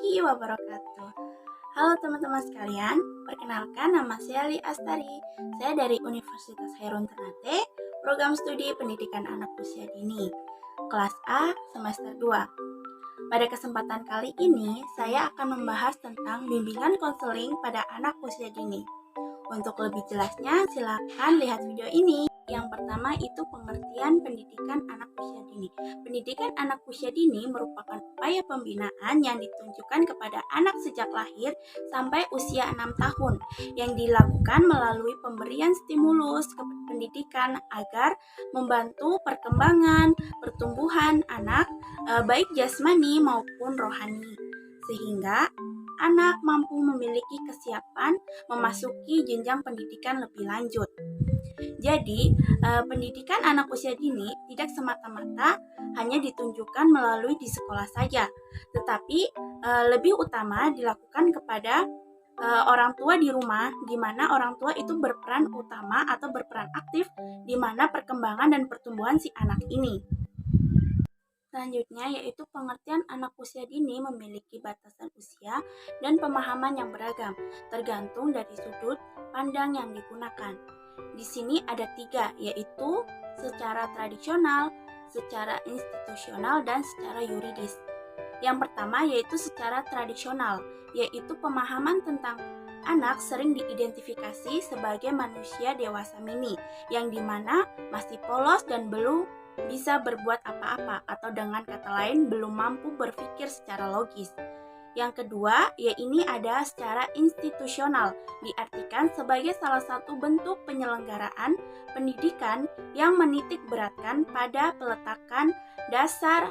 warahmatullahi wabarakatuh. Halo teman-teman sekalian, perkenalkan nama saya Li Astari. Saya dari Universitas Hairun Ternate, program studi pendidikan anak usia dini, kelas A semester 2. Pada kesempatan kali ini, saya akan membahas tentang bimbingan konseling pada anak usia dini. Untuk lebih jelasnya, silakan lihat video ini. Yang pertama itu pengertian pendidikan anak usia dini. Pendidikan anak usia dini merupakan upaya pembinaan yang ditunjukkan kepada anak sejak lahir sampai usia 6 tahun yang dilakukan melalui pemberian stimulus ke pendidikan agar membantu perkembangan, pertumbuhan anak baik jasmani maupun rohani, sehingga anak mampu memiliki kesiapan memasuki jenjang pendidikan lebih lanjut. Jadi, pendidikan anak usia dini tidak semata-mata hanya ditunjukkan melalui di sekolah saja, tetapi lebih utama dilakukan kepada orang tua di rumah, di mana orang tua itu berperan utama atau berperan aktif di mana perkembangan dan pertumbuhan si anak ini. Selanjutnya yaitu pengertian anak usia dini memiliki batasan usia dan pemahaman yang beragam, tergantung dari sudut pandang yang digunakan. Di sini ada 3, yaitu secara tradisional, secara institusional, dan secara yuridis. Yang pertama yaitu secara tradisional, yaitu pemahaman tentang anak sering diidentifikasi sebagai manusia dewasa mini, yang dimana masih polos dan belum bisa berbuat apa-apa, atau dengan kata lain belum mampu berpikir secara logis. Yang kedua, yaitu ada secara institusional, diartikan sebagai salah satu bentuk penyelenggaraan pendidikan yang menitik beratkan pada peletakan dasar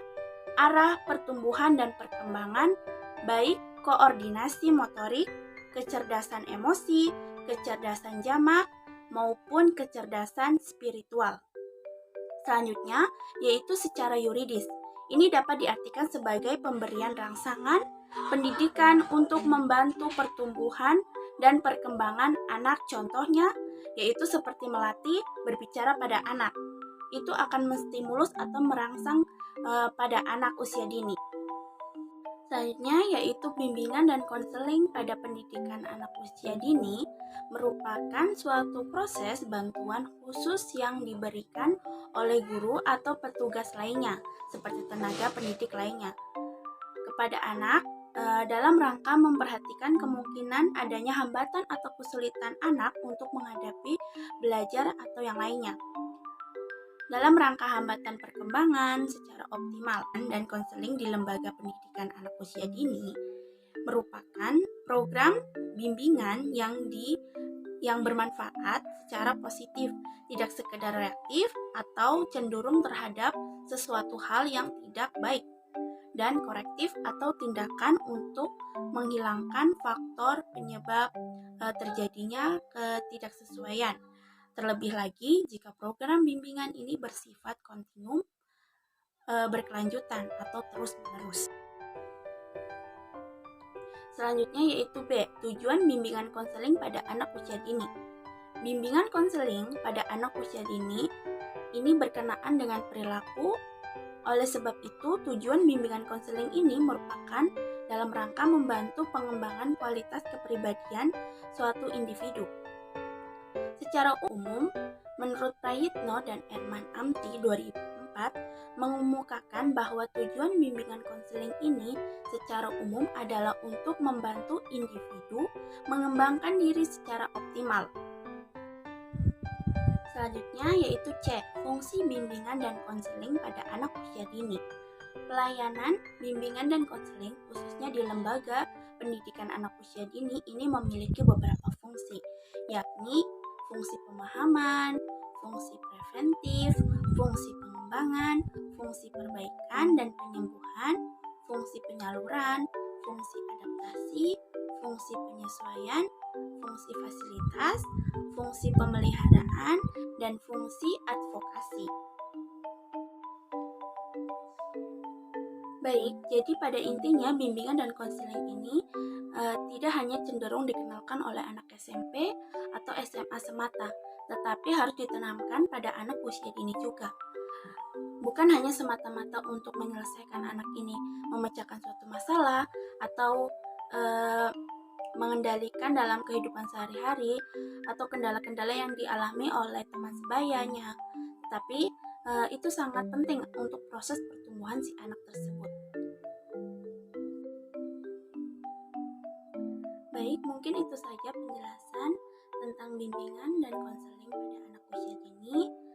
arah pertumbuhan dan perkembangan, baik koordinasi motorik, kecerdasan emosi, kecerdasan jamak, maupun kecerdasan spiritual. Selanjutnya, yaitu secara yuridis. Ini dapat diartikan sebagai pemberian rangsangan pendidikan untuk membantu pertumbuhan dan perkembangan anak, contohnya yaitu seperti melatih berbicara pada anak. Itu akan menstimulus atau merangsang pada anak usia dini. Selanjutnya yaitu bimbingan dan konseling pada pendidikan anak usia dini merupakan suatu proses bantuan khusus yang diberikan oleh guru atau petugas lainnya seperti tenaga pendidik lainnya kepada anak dalam rangka memperhatikan kemungkinan adanya hambatan atau kesulitan anak untuk menghadapi belajar atau yang lainnya. Dalam rangka hambatan perkembangan secara optimal dan konseling di lembaga pendidikan anak usia dini merupakan program bimbingan yang bermanfaat secara positif, tidak sekedar reaktif atau cenderung terhadap sesuatu hal yang tidak baik, dan korektif atau tindakan untuk menghilangkan faktor penyebab terjadinya ketidaksesuaian. Terlebih lagi jika program bimbingan ini bersifat kontinum, berkelanjutan atau terus-menerus. Selanjutnya yaitu B, tujuan bimbingan konseling pada anak usia dini. Bimbingan konseling pada anak usia dini ini berkenaan dengan perilaku. Oleh sebab itu, tujuan bimbingan konseling ini merupakan dalam rangka membantu pengembangan kualitas kepribadian suatu individu. Secara umum, menurut Prayitno dan Erman Amti 2004, mengemukakan bahwa tujuan bimbingan konseling ini secara umum adalah untuk membantu individu mengembangkan diri secara optimal. Selanjutnya yaitu C, fungsi bimbingan dan konseling pada anak usia dini. Pelayanan, bimbingan dan konseling khususnya di lembaga pendidikan anak usia dini ini memiliki beberapa fungsi, yakni fungsi pemahaman, fungsi preventif, fungsi pengembangan, fungsi perbaikan dan penyembuhan, fungsi penyaluran, fungsi adaptasi, fungsi penyesuaian, fungsi fasilitas, fungsi pemeliharaan, dan fungsi advokasi. Baik, jadi pada intinya bimbingan dan konseling ini tidak hanya cenderung dikenalkan oleh anak SMP atau SMA semata, tetapi harus ditanamkan pada anak usia dini juga. bukan hanya semata-mata untuk menyelesaikan anak ini memecahkan suatu masalah atau mengendalikan dalam kehidupan sehari-hari atau kendala-kendala yang dialami oleh teman sebayanya. Tapi itu sangat penting untuk proses pertumbuhan si anak tersebut. Baik, mungkin itu saja penjelasan tentang bimbingan dan konseling pada anak usia dini.